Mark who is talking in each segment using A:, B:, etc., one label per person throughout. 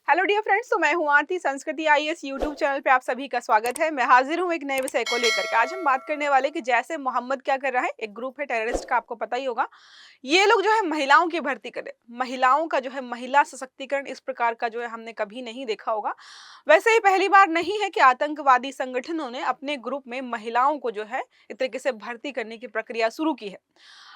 A: Hello dear friends, तो मैं हूं आरती। संस्कृति आईएएस यूट्यूब चैनल पे आप सभी का स्वागत है। मैं हाजिर हूं एक नए विषय को लेकर के। आज हम बात करने वाले कि जैसे मोहम्मद क्या कर रहा है, एक ग्रुप है टेररिस्ट का, आपको पता ही होगा। ये लोग जो है महिलाओं की भर्ती करे, महिलाओं का जो है महिला सशक्तिकरण इस प्रकार का जो है हमने कभी नहीं देखा होगा। वैसे ही पहली बार नहीं है कि आतंकवादी संगठनों ने अपने ग्रुप में महिलाओं को जो है इस तरीके से भर्ती करने की प्रक्रिया शुरू की है।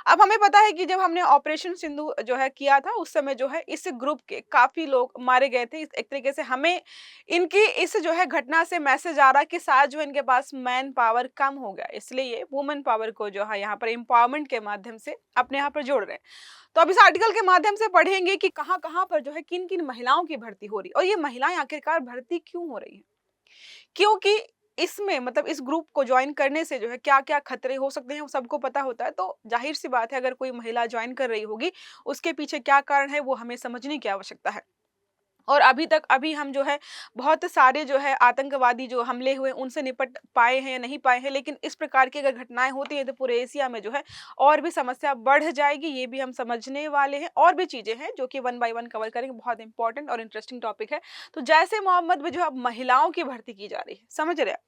A: अब हमें पता है कि जब हमने ऑपरेशन सिंधु जो है किया था, उस समय जो है इस ग्रुप के काफी लोग मारे गए थे। एक तरीके से हमें इनकी इस जो है घटना से मैसेज आ रहा कि शायद जो इनके पास मैन पावर कम हो गया, इसलिए ये वुमेन पावर को जो है यहाँ पर एम्पावरमेंट के माध्यम से अपने यहाँ पर जोड़ रहे हैं। तो अब इस आर्टिकल के माध्यम से पढ़ेंगे कि कहाँ कहाँ पर जो है किन किन महिलाओं की भर्ती हो रही है और ये महिलाएं आखिरकार भर्ती क्यों हो रही है, क्योंकि इसमें मतलब इस ग्रुप को ज्वाइन करने से जो है क्या-क्या खतरे हो सकते हैं वो सबको पता होता है। तो जाहिर सी बात है, अगर कोई महिला ज्वाइन कर रही होगी, उसके पीछे क्या कारण है वो हमें समझने की आवश्यकता है। और अभी हम जो है बहुत सारे जो है आतंकवादी जो हमले हुए उनसे निपट पाए हैं या नहीं पाए हैं, लेकिन इस प्रकार की अगर घटनाएं होती हैं तो पूरे एशिया में जो है और भी समस्या बढ़ जाएगी। ये भी हम समझने वाले हैं, और भी चीजें हैं जो कि वन बाय वन कवर करेंगे। बहुत इंपॉर्टेंट और इंटरेस्टिंग टॉपिक है। तो जैसे मोहम्मद में जो है अब महिलाओं की भर्ती की जा रही है, समझ रहे हैं।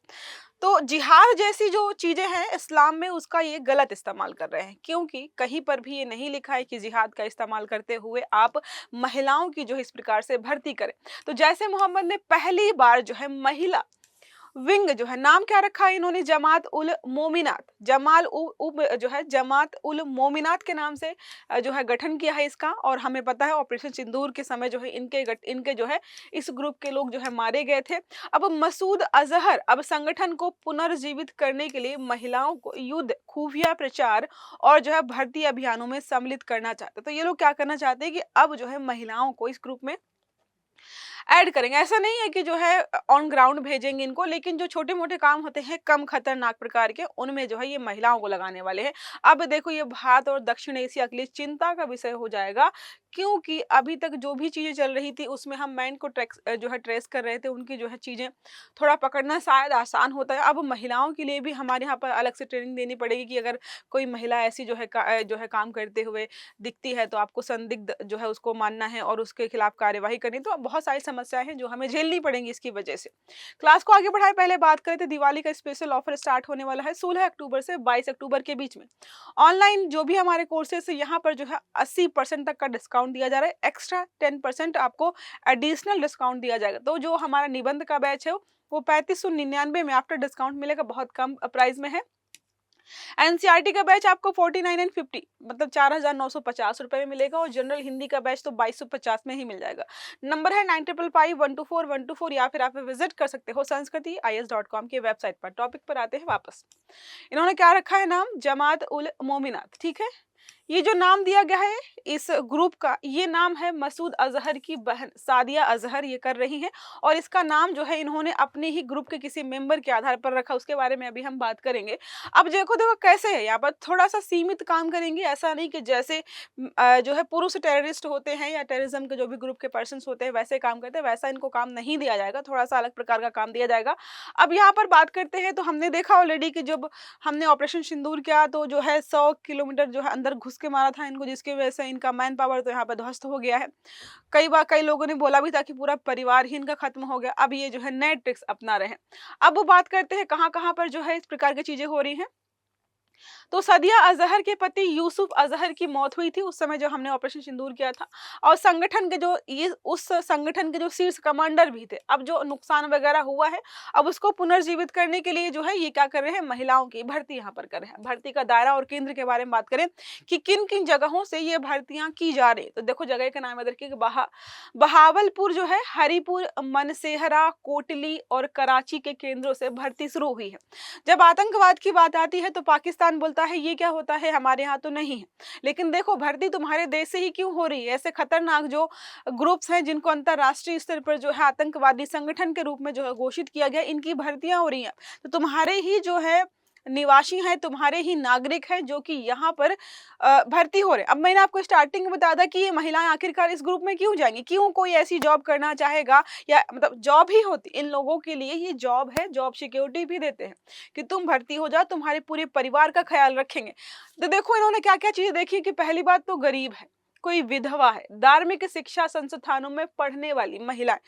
A: तो जिहाद जैसी जो चीजें हैं इस्लाम में, उसका ये गलत इस्तेमाल कर रहे हैं, क्योंकि कहीं पर भी ये नहीं लिखा है कि जिहाद का इस्तेमाल करते हुए आप महिलाओं की जो है इस प्रकार से भर्ती करें। तो जैसे मोहम्मद ने पहली बार जो है महिला विंग जो है, नाम क्या रखा है इन्होंने, जमात उल मोमिनात, जो है जमात उल मोमिनात के नाम से जो है गठन किया है इसका। और हमें पता है ऑपरेशन सिंदूर के समय जो है इनके जो है इस ग्रुप के लोग जो है मारे गए थे। अब मसूद अजहर अब संगठन को पुनर्जीवित करने के लिए महिलाओं को युद्ध, खुफिया प्रचार और जो है भर्ती अभियानों में सम्मिलित करना चाहते हैं। तो ये लोग क्या करना चाहते हैं कि अब जो है महिलाओं को इस ग्रुप में ऐड करेंगे। ऐसा नहीं है कि जो है ऑन ग्राउंड भेजेंगे इनको, लेकिन जो छोटे मोटे काम होते हैं कम खतरनाक प्रकार के, उनमें जो है ये महिलाओं को लगाने वाले हैं। अब देखो ये भारत और दक्षिण एशिया के लिए चिंता का विषय हो जाएगा, क्योंकि अभी तक जो भी चीजें चल रही थी उसमें हम मैन को जो है ट्रेस कर रहे थे, उनकी जो है चीजें थोड़ा पकड़ना शायद आसान होता है। अब महिलाओं के लिए भी हमारे यहाँ पर अलग से ट्रेनिंग देनी पड़ेगी कि अगर कोई महिला ऐसी जो है काम करते हुए दिखती है तो आपको संदिग्ध जो है उसको मानना है और उसके खिलाफ कार्यवाही करनी। तो बहुत सारी समस्याएं हैं जो हमें झेलनी पड़ेंगी इसकी वजह से। क्लास को आगे बढ़ाए पहले बात करें तो दिवाली का स्पेशल ऑफर स्टार्ट होने वाला है 16 अक्टूबर से 22 अक्टूबर के बीच में। ऑनलाइन जो भी हमारे कोर्सेस है यहाँ पर जो है 80% तक का डिस्काउंट दिया जा रहा है। एक्स्ट्रा 10% आपको एडिशनल डिस्काउंट दिया जाएगा। तो जो हमारा निबंध का बैच है वो 3599 में आफ्टर डिस्काउंट मिलेगा, बहुत कम प्राइस में है। एनसीईआरटी का बैच आपको 49,950 मतलब 4,950 रुपए में मिलेगा, और जनरल हिंदी का बैच तो 2250 में ही मिल जाएगा। नंबर है 955124 124, या फिर आप विजिट कर सकते हो sanskrithiis.com की वेबसाइट पर। टॉपिक पर आते हैं वापस। इन्होंने क्या रखा है नाम, जमात उल मोमिनात, ठीक है। ये जो नाम दिया गया है इस ग्रुप का, ये नाम है मसूद अजहर की बहन सादिया अजहर ये कर रही हैं, और इसका नाम जो है इन्होंने अपने ही ग्रुप के किसी मेंबर के आधार पर रखा, उसके बारे में अभी हम बात करेंगे। अब देखो देखो कैसे है, यहाँ पर थोड़ा सा सीमित काम करेंगे। ऐसा नहीं कि जैसे जो है पुरुष टेररिस्ट होते हैं या टेररिज्म के जो भी ग्रुप के पर्सन होते हैं वैसे काम करते हैं, वैसा इनको काम नहीं दिया जाएगा, थोड़ा सा अलग प्रकार का काम दिया जाएगा। अब यहाँ पर बात करते हैं तो हमने देखा ऑलरेडी कि जब हमने ऑपरेशन सिंदूर किया तो जो है 100 किलोमीटर जो है अंदर घुस के मारा था इनको, जिसकी वजह से इनका मैन पावर तो यहाँ पर ध्वस्त हो गया है। कई बार कई लोगों ने बोला भी था कि पूरा परिवार ही इनका खत्म हो गया। अब ये जो है नए ट्रिक्स अपना रहे हैं। अब वो बात करते हैं कहाँ कहाँ पर जो है इस प्रकार की चीजें हो रही हैं। तो सदिया अजहर के पति यूसुफ अजहर की मौत हुई थी उस समय जो हमने ऑपरेशन सिंदूर किया था, और संगठन के जो ये उस संगठन के जो शीर्ष कमांडर भी थे। अब जो नुकसान वगैरह हुआ है, अब उसको पुनर्जीवित करने के लिए जो है ये क्या कर रहे हैं, महिलाओं की भर्ती यहाँ पर कर रहे हैं। भर्ती का दायरा और केंद्र के बारे में बात करें कि किन किन जगहों से ये भर्तियां की जा रही है, तो देखो जगह का नाम याद रखिए कि बहावलपुर जो है, हरिपुर, मनसेहरा, कोटली और कराची के केंद्रों से भर्ती शुरू हुई है। जब आतंकवाद की बात आती है तो पाकिस्तान बोलता है ये क्या होता है, हमारे यहाँ तो नहीं है। लेकिन देखो भर्ती तुम्हारे देश से ही क्यों हो रही है। ऐसे खतरनाक जो ग्रुप्स हैं जिनको अंतरराष्ट्रीय स्तर पर जो है आतंकवादी संगठन के रूप में जो है घोषित किया गया, इनकी भर्तियां हो रही हैं। तो तुम्हारे ही जो है निवासी हैं, तुम्हारे ही नागरिक हैं जो कि यहाँ पर भर्ती हो रहे हैं। अब मैंने आपको स्टार्टिंग में बताया था कि ये महिलाएं आखिरकार इस ग्रुप में क्यों जाएंगी, क्यों कोई ऐसी जॉब करना चाहेगा, या मतलब जॉब ही होती इन लोगों के लिए, ये जॉब है, जॉब सिक्योरिटी भी देते हैं कि तुम भर्ती हो जाओ, तुम्हारे पूरे परिवार का ख्याल रखेंगे। तो देखो इन्होंने क्या क्या चीजें देखी कि पहली बात तो गरीब है, कोई विधवा है, धार्मिक शिक्षा संस्थानों में पढ़ने वाली महिलाएं।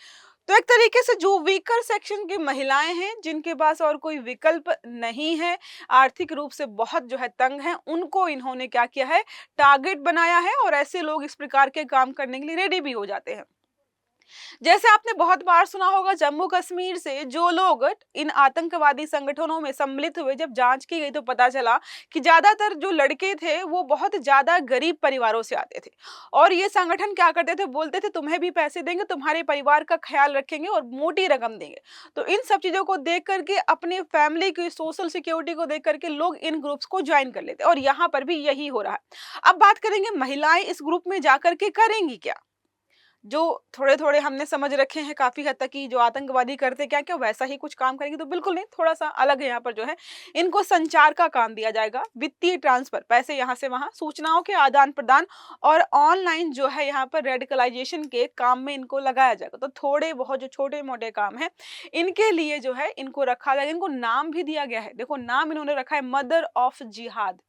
A: तो एक तरीके से जो वीकर सेक्शन की महिलाएं हैं, जिनके पास और कोई विकल्प नहीं है, आर्थिक रूप से बहुत जो है तंग हैं, उनको इन्होंने क्या किया है, टारगेट बनाया है और ऐसे लोग इस प्रकार के काम करने के लिए रेडी भी हो जाते हैं। जैसे आपने बहुत बार सुना होगा, जम्मू कश्मीर से जो लोग इन आतंकवादी संगठनों में सम्मिलित हुए, जब जांच की गई तो पता चला कि ज्यादातर जो लड़के थे वो बहुत ज्यादा गरीब परिवारों से आते थे। और ये संगठन क्या करते थे, बोलते थे तुम्हें भी पैसे देंगे, तुम्हारे परिवार का ख्याल रखेंगे और मोटी रकम देंगे। तो इन सब चीजों को देख करके, अपने फैमिली की सोशल सिक्योरिटी को देख करके लोग इन ग्रुप्स को ज्वाइन कर लेते हैं, और यहाँ पर भी यही हो रहा है। अब बात करेंगे महिलाएं इस ग्रुप में जाकर के करेंगी क्या। जो थोड़े-थोड़े हमने समझ रखे हैं काफ़ी हद तक कि जो आतंकवादी करते क्या क्या वैसा ही कुछ काम करेंगे, तो बिल्कुल नहीं, थोड़ा-सा अलग है यहाँ पर जो है। इनको संचार का काम दिया जाएगा, वित्तीय ट्रांसफर, पैसे यहाँ से वहाँ, सूचनाओं के आदान-प्रदान और ऑनलाइन जो है यहाँ पर रेडिकलाइजेशन के काम में इनको लगाया जाएगा। तो थोड़े बहुत जो छोटे-मोटे काम हैं, इनके लिए जो है इनको रखा जाएगा। इनको नाम भी दिया गया है, देखो नाम इन्होंने रखा है मदर ऑफ जिहाद।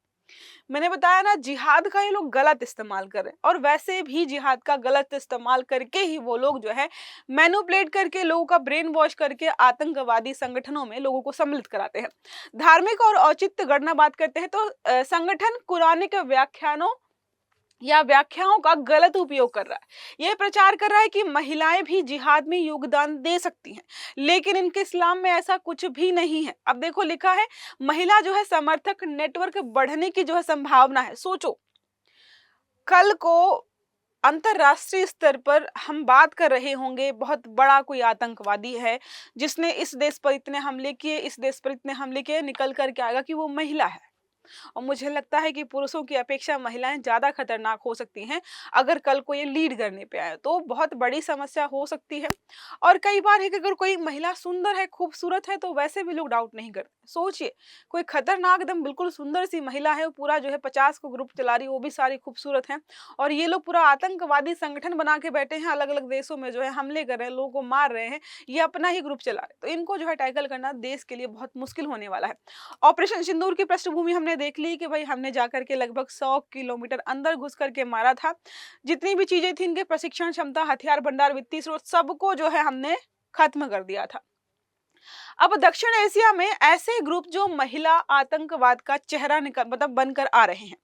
A: मैंने बताया ना, जिहाद का ये लोग गलत इस्तेमाल कर रहे हैं, और वैसे भी जिहाद का गलत इस्तेमाल करके ही वो लोग जो है मैनिपुलेट करके, लोगों का ब्रेन वॉश करके आतंकवादी संगठनों में लोगों को सम्मिलित कराते हैं। धार्मिक और औचित्य गणना बात करते हैं तो संगठन कुरानिक व्याख्यानों या व्याख्याओं का गलत उपयोग कर रहा है। यह प्रचार कर रहा है कि महिलाएं भी जिहाद में योगदान दे सकती हैं, लेकिन इनके इस्लाम में ऐसा कुछ भी नहीं है। अब देखो लिखा है, महिला जो है समर्थक नेटवर्क बढ़ने की जो है संभावना है। सोचो, कल को अंतरराष्ट्रीय स्तर पर हम बात कर रहे होंगे, बहुत बड़ा कोई आतंकवादी है जिसने इस देश पर इतने हमले किए, इस देश पर इतने हमले किए, निकल कर के आएगा कि वो महिला है। और मुझे लगता है कि पुरुषों की अपेक्षा महिलाएं ज्यादा खतरनाक हो सकती हैं। अगर कल को ये लीड करने पे आए तो बहुत बड़ी समस्या हो सकती है। और कई बार है कि अगर कोई महिला सुंदर है, खूबसूरत है, तो वैसे भी लोग डाउट नहीं करते। सोचिए, कोई खतरनाक एकदम बिल्कुल सुंदर सी महिला है, वो पूरा जो है 50 को ग्रुप चला रही है, वो भी सारी खूबसूरत हैं, और ये लोग पूरा आतंकवादी संगठन बना के बैठे हैं, अलग अलग देशों में जो है हमले कर रहे हैं, लोगों को मार रहे हैं, ये अपना ही ग्रुप चला रहे हैं। तो इनको जो है टैकल करना देश के लिए बहुत मुश्किल होने वाला है। ऑपरेशन सिंदूर की पृष्ठभूमि हमने देख ली कि भाई हमने जाकर के लगभग 100 किलोमीटर अंदर घुस करके मारा था। जितनी भी चीजें थी, इनके प्रशिक्षण क्षमता, हथियार भंडार, वित्तीय स्रोत, सबको जो है हमने खत्म कर दिया था। अब दक्षिण एशिया में ऐसे ग्रुप जो महिला आतंकवाद का चेहरा निकल मतलब बनकर आ रहे हैं।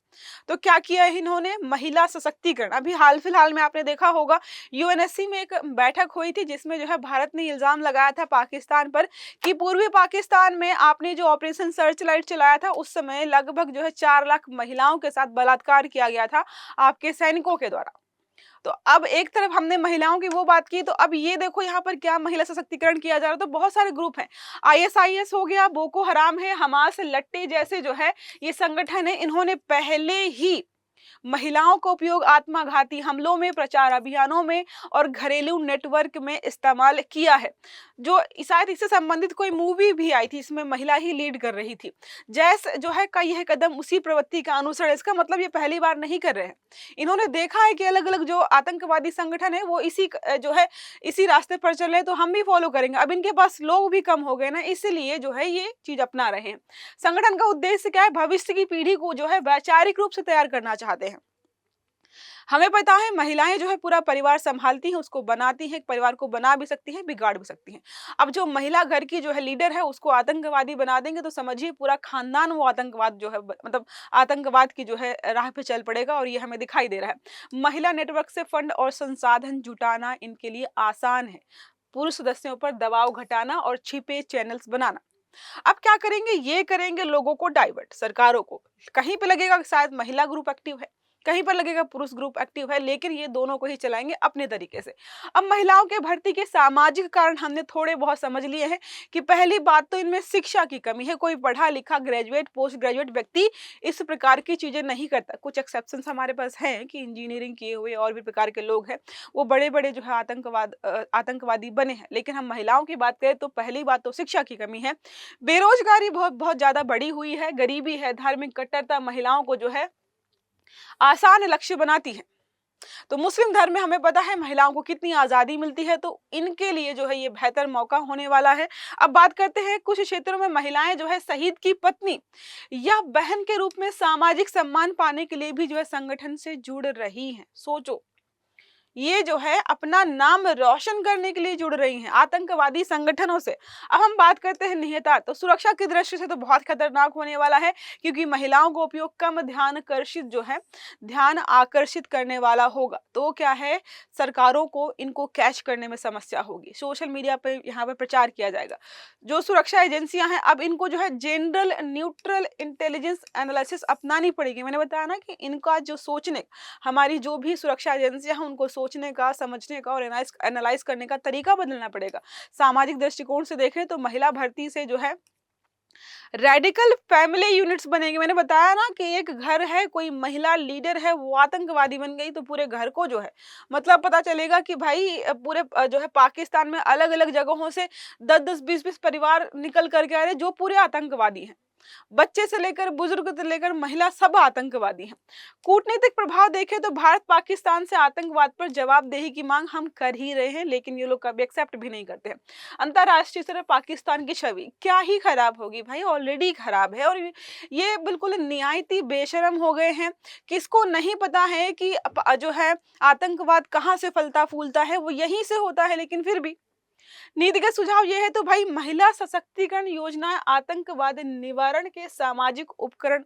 A: तो क्या किया है इन्होंने, महिला सशक्तिकरण। अभी हाल फिलहाल में आपने देखा होगा, यूएनएससी में एक बैठक हुई थी जिसमें जो है भारत ने इल्जाम लगाया था पाकिस्तान पर कि पूर्वी पाकिस्तान में आपने जो ऑपरेशन सर्च लाइट चलाया था, उस समय लगभग जो है 4 लाख महिलाओं के साथ बलात्कार किया गया था आपके सैनिकों के द्वारा। तो अब एक तरफ हमने महिलाओं की वो बात की, तो अब ये देखो यहाँ पर क्या महिला सशक्तिकरण किया जा रहा है। तो बहुत सारे ग्रुप हैं, आईएसआईएस हो गया, बोको हराम है, हमास, लट्टे जैसे जो है ये संगठन है, इन्होंने पहले ही महिलाओं का उपयोग आत्मघाती हमलों में, प्रचार अभियानों में और घरेलू नेटवर्क में इस्तेमाल किया है। जो शायद इससे संबंधित कोई मूवी भी आई थी, इसमें महिला ही लीड कर रही थी। जैसे जो है का यह कदम उसी प्रवृत्ति का अनुसरण, इसका मतलब ये पहली बार नहीं कर रहे हैं। इन्होंने देखा है कि अलग अलग जो आतंकवादी संगठन है वो जो है इसी रास्ते पर चल रहे हैं, तो हम भी फॉलो करेंगे। अब इनके पास लोग भी कम हो गए ना, इसलिए जो है ये चीज अपना रहे हैं। संगठन का उद्देश्य क्या है, भविष्य की पीढ़ी को जो है वैचारिक रूप से तैयार करना चाहते हैं। हमें पता है महिलाएं जो है पूरा परिवार संभालती हैं, उसको बनाती हैं, परिवार को बना भी सकती हैं, बिगाड़ भी सकती हैं। अब जो महिला घर की जो है लीडर है, उसको आतंकवादी बना देंगे तो समझिए पूरा खानदान वो आतंकवाद जो है मतलब आतंकवाद की जो है राह पे चल पड़ेगा, और ये हमें दिखाई दे रहा है। महिला नेटवर्क से फंड और संसाधन जुटाना इनके लिए आसान है, पुरुष सदस्यों पर दबाव घटाना और छिपे चैनल्स बनाना। अब क्या करेंगे, ये करेंगे लोगों को डाइवर्ट, सरकारों को। कहीं पे लगेगा कि शायद महिला ग्रुप एक्टिव है, कहीं पर लगेगा पुरुष ग्रुप एक्टिव है, लेकिन ये दोनों को ही चलाएंगे अपने तरीके से। अब महिलाओं के भर्ती के सामाजिक कारण हमने थोड़े बहुत समझ लिए हैं कि पहली बात तो इनमें शिक्षा की कमी है। कोई पढ़ा लिखा ग्रेजुएट, पोस्ट ग्रेजुएट व्यक्ति इस प्रकार की चीजें नहीं करता। कुछ एक्सेप्शंस हमारे पास हैं कि इंजीनियरिंग किए हुए और भी प्रकार के लोग हैं, वो बड़े बड़े जो है आतंकवादी बने हैं। लेकिन हम महिलाओं की बात करें तो पहली बात तो शिक्षा की कमी है, बेरोजगारी बहुत बहुत ज्यादा बढ़ी हुई है, गरीबी है, धार्मिक कट्टरता महिलाओं को जो है आसान लक्ष्य बनाती है। तो मुस्लिम धर्म में हमें पता है महिलाओं को कितनी आज़ादी मिलती है, तो इनके लिए जो है ये बेहतर मौका होने वाला है। अब बात करते हैं कुछ क्षेत्रों में महिलाएं जो है शहीद की पत्नी या बहन के रूप में सामाजिक सम्मान पाने के लिए भी जो है संगठन से जुड़ रही हैं। सोचो, ये जो है अपना नाम रोशन करने के लिए जुड़ रही हैं आतंकवादी संगठनों से। अब हम बात करते हैं निहितार्थ, तो सुरक्षा की दृष्टि से तो बहुत खतरनाक होने वाला है, क्योंकि महिलाओं को उपयोग कम ध्यान आकर्षित करने वाला होगा। तो क्या है, सरकारों को इनको कैच करने में समस्या होगी। सोशल मीडिया पे यहाँ पे प्रचार किया जाएगा। जो सुरक्षा एजेंसियां हैं, अब इनको जो है जनरल न्यूट्रल इंटेलिजेंस एनालिसिस अपनानी पड़ेगी। मैंने बताया ना कि इनका जो सोचने, हमारी जो भी सुरक्षा एजेंसियां हैं उनको सोचने का, समझने का और एनालाइज करने का तरीका बदलना पड़ेगा। सामाजिक दृष्टिकोण से देखें तो महिला भर्ती से जो है रेडिकल फैमिली यूनिट्स बनेंगे। मैंने बताया ना कि एक घर है, कोई महिला लीडर है, वो आतंकवादी बन गई तो पूरे घर को जो है मतलब पता चलेगा कि भाई पूरे जो है पाकिस्तान में अलग अलग जगहों से 10-10 20-20 परिवार निकल करके आ रहे जो पूरे आतंकवादी हैं। बच्चे से लेकर बुजुर्ग से लेकर महिला सब आतंकवादी हैं। कूटनीतिक प्रभाव देखें तो भारत पाकिस्तान से आतंकवाद पर जवाबदेही की मांग हम कर ही रहे हैं, लेकिन ये लोग कभी एक्सेप्ट भी नहीं करते हैं। अंतरराष्ट्रीय स्तर पर पाकिस्तान की छवि क्या ही खराब होगी भाई, ऑलरेडी खराब है। और ये बिल्कुल निहायती बेशरम हो गए हैं। किसको नहीं पता है कि जो है आतंकवाद कहाँ से फलता फूलता है, वो यहीं से होता है। लेकिन फिर भी नीतिगत सुझाव ये है तो भाई महिला सशक्तिकरण योजनाएं आतंकवाद निवारण के सामाजिक उपकरण।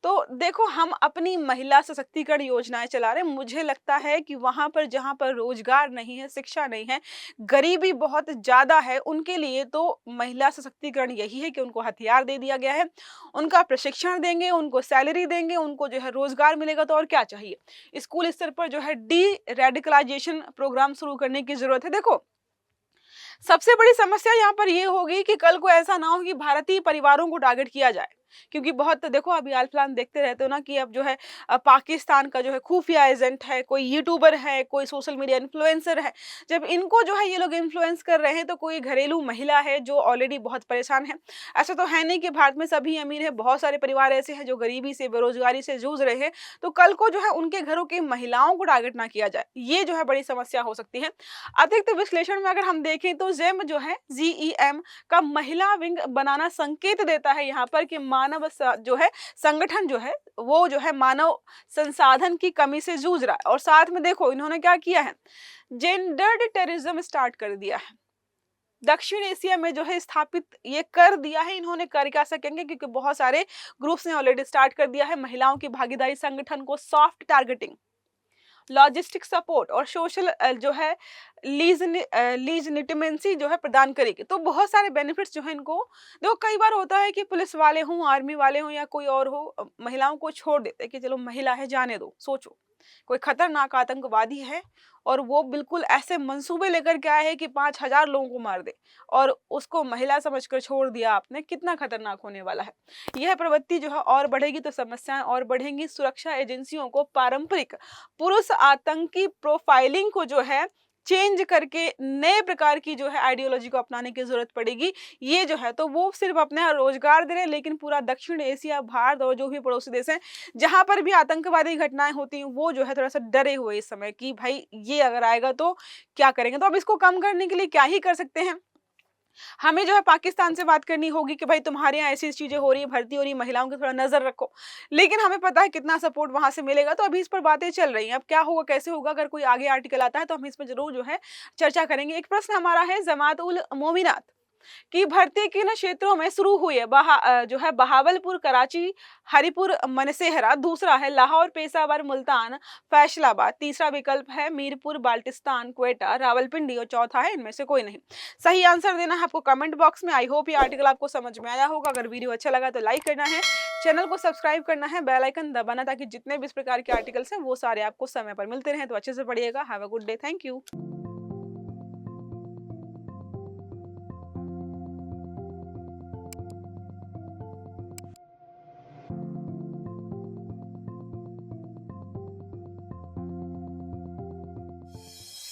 A: तो देखो, हम अपनी महिला सशक्तिकरण योजनाएं चला रहे हैं। मुझे लगता है कि वहां पर जहां पर रोजगार नहीं है, शिक्षा नहीं है, गरीबी बहुत ज्यादा है, उनके लिए तो महिला सशक्तिकरण यही है कि उनको हथियार दे दिया गया है, उनका प्रशिक्षण देंगे, उनको सैलरी देंगे, उनको जो है रोजगार मिलेगा। तो और क्या चाहिए। स्कूल स्तर पर जो है डी रेडिकलाइजेशन प्रोग्राम शुरू करने की जरूरत है। देखो, सबसे बड़ी समस्या यहाँ पर ये होगी कि कल को ऐसा ना हो कि भारतीय परिवारों को टारगेट किया जाए, क्योंकि बहुत देखो अभी हाल फिलहाल देखते रहते हो ना कि अब जो है पाकिस्तान का जो है खुफिया एजेंट है, कोई यूट्यूबर है, कोई सोशल मीडिया इन्फ्लुएंसर है। जब इनको जो है ये लोग इन्फ्लुएंस कर रहे हैं तो कोई घरेलू महिला है जो ऑलरेडी बहुत परेशान है। ऐसा तो है नहीं कि भारत में सभी अमीर है, बहुत सारे परिवार ऐसे हैं जो गरीबी से, बेरोजगारी से जूझ रहे हैं। तो कल को जो है उनके घरों की महिलाओं को टारगेट ना किया जाए, ये जो है बड़ी समस्या हो सकती है। अतिरिक्त विश्लेषण में अगर हम देखें तो जेम जो है जीईएम का महिला विंग बनाना संकेत देता है यहाँ पर कि जो है संगठन जो है वो जो है मानव संसाधन की कमी से जूझ रहा है। और साथ में देखो इन्होंने क्या किया है, जेंडर्ड टेररिज्म स्टार्ट कर दिया है। दक्षिण एशिया में जो है स्थापित ये कर दिया है। इन्होंने कर क्या सकेंगे, क्योंकि बहुत सारे ग्रुप्स ने ऑलरेडी स्टार्ट कर दिया है। महिलाओं की भागीदारी, संगठन को सॉफ्ट टारगेटिंग, लॉजिस्टिक सपोर्ट और सोशल जो है लीजिटिमेसी जो है प्रदान करेगी। तो बहुत सारे बेनिफिट्स जो है इनको। देखो, कई बार होता है कि पुलिस वाले हों, आर्मी वाले हों या कोई और हो, महिलाओं को छोड़ देते हैं कि चलो महिला है जाने दो। सोचो, कोई खतरनाक आतंकवादी है और वो बिल्कुल ऐसे मंसूबे लेकर के आए हैं कि 5,000 लोगों को मार दे, और उसको महिला समझकर छोड़ दिया आपने। कितना खतरनाक होने वाला है। यह प्रवृत्ति जो है और बढ़ेगी तो समस्याएं और बढ़ेंगी। सुरक्षा एजेंसियों को पारंपरिक पुरुष आतंकी प्रोफाइलिंग को जो है चेंज करके नए प्रकार की जो है आइडियोलॉजी को अपनाने की जरूरत पड़ेगी। ये जो है तो वो सिर्फ अपने रोजगार दे रहे हैं, लेकिन पूरा दक्षिण एशिया, भारत और जो भी पड़ोसी देश हैं जहां पर भी आतंकवादी घटनाएं होती हैं, वो जो है थोड़ा सा डरे हुए इस समय कि भाई ये अगर आएगा तो क्या करेंगे। तो अब इसको कम करने के लिए क्या ही कर सकते हैं, हमें जो है पाकिस्तान से बात करनी होगी कि भाई तुम्हारे यहाँ ऐसी चीजें हो रही है, भर्ती हो रही है, महिलाओं की थोड़ा नजर रखो। लेकिन हमें पता है कितना सपोर्ट वहां से मिलेगा। तो अभी इस पर बातें चल रही हैं। अब क्या होगा, कैसे होगा, अगर कोई आगे आर्टिकल आता है तो हम इस पर जरूर जो है चर्चा करेंगे। एक प्रश्न हमारा है, जमात उल मोमिनात की भर्ती किन क्षेत्रों में शुरू हुई है। जो है बहावलपुर, कराची, हरिपुर, मनसेहरा। दूसरा है लाहौर, पेशावर, मुल्तान, फैसलाबाद। तीसरा विकल्प है मीरपुर, बाल्टिस्तान, क्वेटा, रावलपिंडी। और चौथा है इनमें से कोई नहीं। सही आंसर देना है आपको कमेंट बॉक्स में। आई होप ये आर्टिकल आपको समझ में आया होगा। अगर वीडियो अच्छा लगा तो लाइक करना है, चैनल को सब्सक्राइब करना है, बेल आइकन दबाना, ताकि जितने भी इस प्रकार के आर्टिकल्स हैं वो सारे आपको समय पर मिलते रहें। तो अच्छे से पढ़िएगा। Have a good day. Thank you.